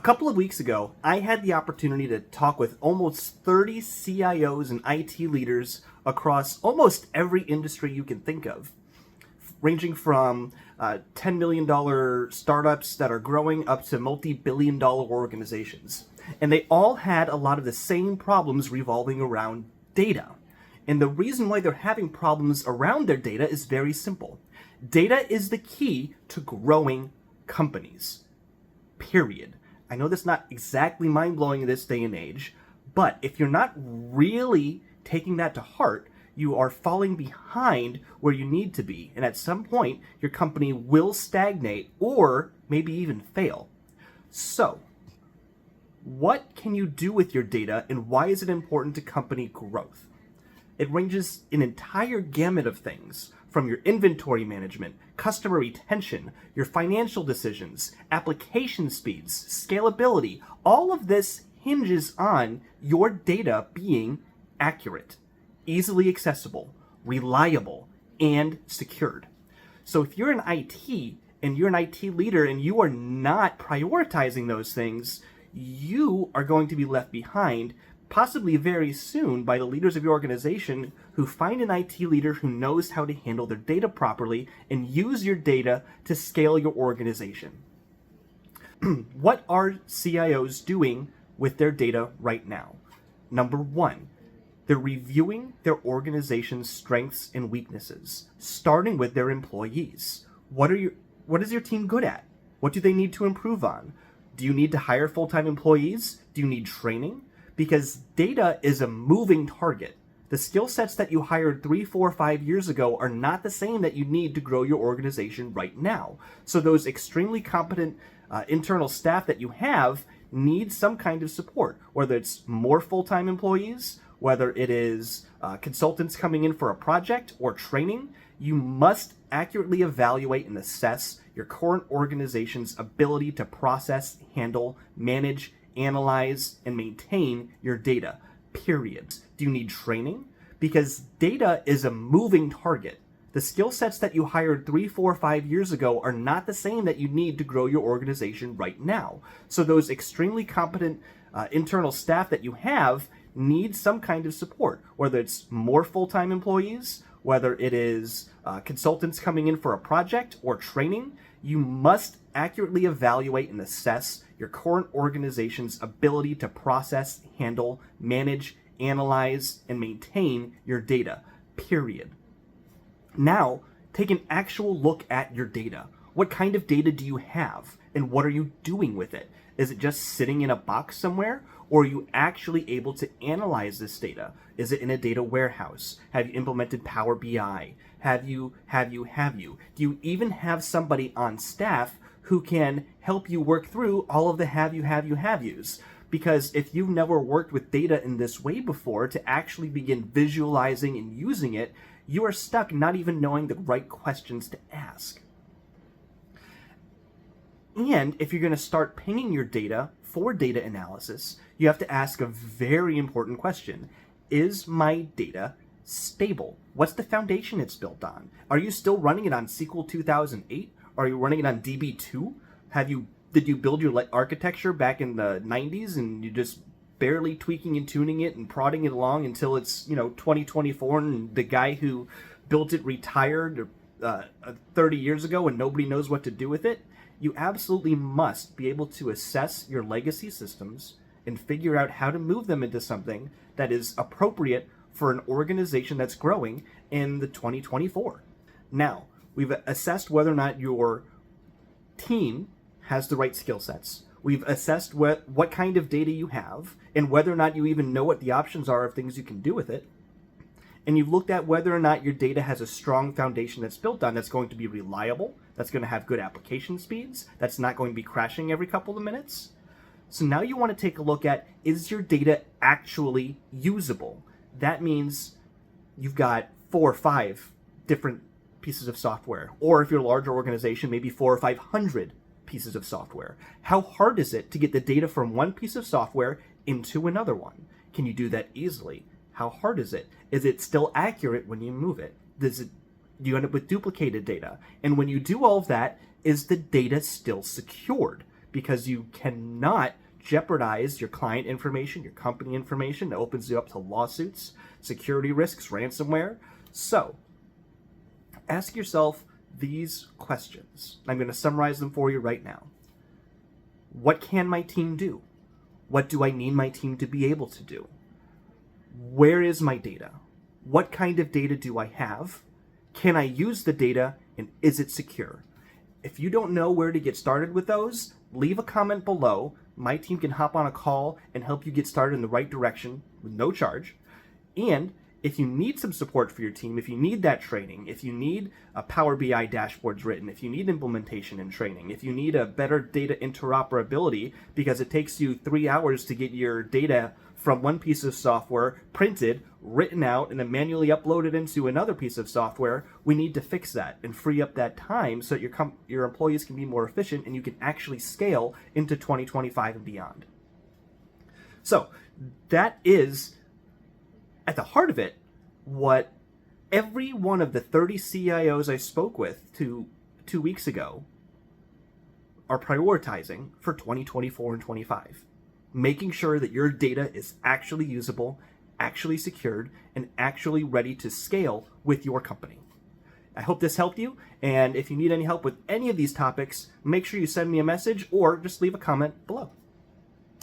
couple of weeks ago, I had the opportunity to talk with almost 30 CIOs and IT leaders across almost every industry you can think of, ranging from $10 million startups that are growing up to multi-billion-dollar organizations. And they all had a lot of the same problems revolving around data. And the reason why they're having problems around their data is very simple. Data is the key to growing companies. Period. I know that's not exactly mind-blowing in this day and age, but if you're not really taking that to heart, you are falling behind where you need to be. And at some point, your company will stagnate or maybe even fail. So, what can you do with your data and why is it important to company growth? It ranges an entire gamut of things, from your inventory management, customer retention, your financial decisions, application speeds, scalability. All of this hinges on your data being accurate, easily accessible, reliable, and secured. So if you're in IT and you're an IT leader and you are not prioritizing those things, you are going to be left behind, possibly very soon, by the leaders of your organization who find an IT leader who knows how to handle their data properly and use your data to scale your organization. What are CIOs doing with their data right now? Number one, they're reviewing their organization's strengths and weaknesses, starting with their employees. What is your team good at? What do they need to improve on? Do you need to hire full-time employees? Do you need training? Because data is a moving target. The skill sets that you hired 3, 4, 5 years ago are not the same that you need to grow your organization right now. So those extremely competent internal staff that you have need some kind of support, whether it's more full-time employees, whether it is consultants coming in for a project or training. You must accurately evaluate and assess your current organization's ability to process, handle, manage, analyze, and maintain your data, period. Do you need training? Because data is a moving target. The skill sets that you hired 3, 4, 5 years ago are not the same that you need to grow your organization right now. So those extremely competent internal staff that you have need some kind of support, whether it's more full-time employees, whether it is consultants coming in for a project or training. You must accurately evaluate and assess your current organization's ability to process, handle, manage, analyze, and maintain your data, period. Now, take an actual look at your data. What kind of data do you have, and what are you doing with it? Is it just sitting in a box somewhere, or are you actually able to analyze this data? Is it in a data warehouse? Have you implemented Power BI? Have you? Do you even have somebody on staff who can help you work through all of the have yous? Because if you've never worked with data in this way before to actually begin visualizing and using it, you are stuck not even knowing the right questions to ask. And if you're going to start pinging your data for data analysis, you have to ask a very important question. Is my data stable? What's the foundation it's built on? Are you still running it on SQL 2008? Are you running it on DB2? Did you build your architecture back in the 90s and you're just barely tweaking and tuning it and prodding it along until it's 2024 and the guy who built it retired 30 years ago and nobody knows what to do with it? You absolutely must be able to assess your legacy systems and figure out how to move them into something that is appropriate for an organization that's growing in the 2024. Now, we've assessed whether or not your team has the right skill sets. We've assessed what kind of data you have and whether or not you even know what the options are of things you can do with it. And you've looked at whether or not your data has a strong foundation that's built on, that's going to be reliable, that's going to have good application speeds, that's not going to be crashing every couple of minutes. So now you want to take a look at, is your data actually usable? That means you've got 4 or 5 different pieces of software, or if you're a larger organization, maybe 400 or 500 pieces of software. How hard is it to get the data from one piece of software into another one? Can you do that easily? How hard is it? Is it still accurate when you move it? Do you end up with duplicated data? And when you do all of that, is the data still secured? because you cannot jeopardize your client information, your company information. That opens you up to lawsuits, security risks, ransomware. So ask yourself these questions. I'm going to summarize them for you right now. What can my team do? What do I need my team to be able to do? Where is my data? What kind of data do I have? Can I use the data, and is it secure? If you don't know where to get started with those, leave a comment below. My team can hop on a call and help you get started in the right direction with no charge. And if you need some support for your team, if you need that training, if you need a Power BI dashboards written, if you need implementation and training, if you need a better data interoperability because it takes you 3 hours to get your data from one piece of software printed, written out, and then manually uploaded into another piece of software, we need to fix that and free up that time so that your employees can be more efficient and you can actually scale into 2025 and beyond. So that is, at the heart of it, what every one of the 30 CIOs I spoke with 2 weeks ago are prioritizing for 2024 and 25. Making sure that your data is actually usable, actually secured, and actually ready to scale with your company. I hope this helped you, and if you need any help with any of these topics, make sure you send me a message or just leave a comment below.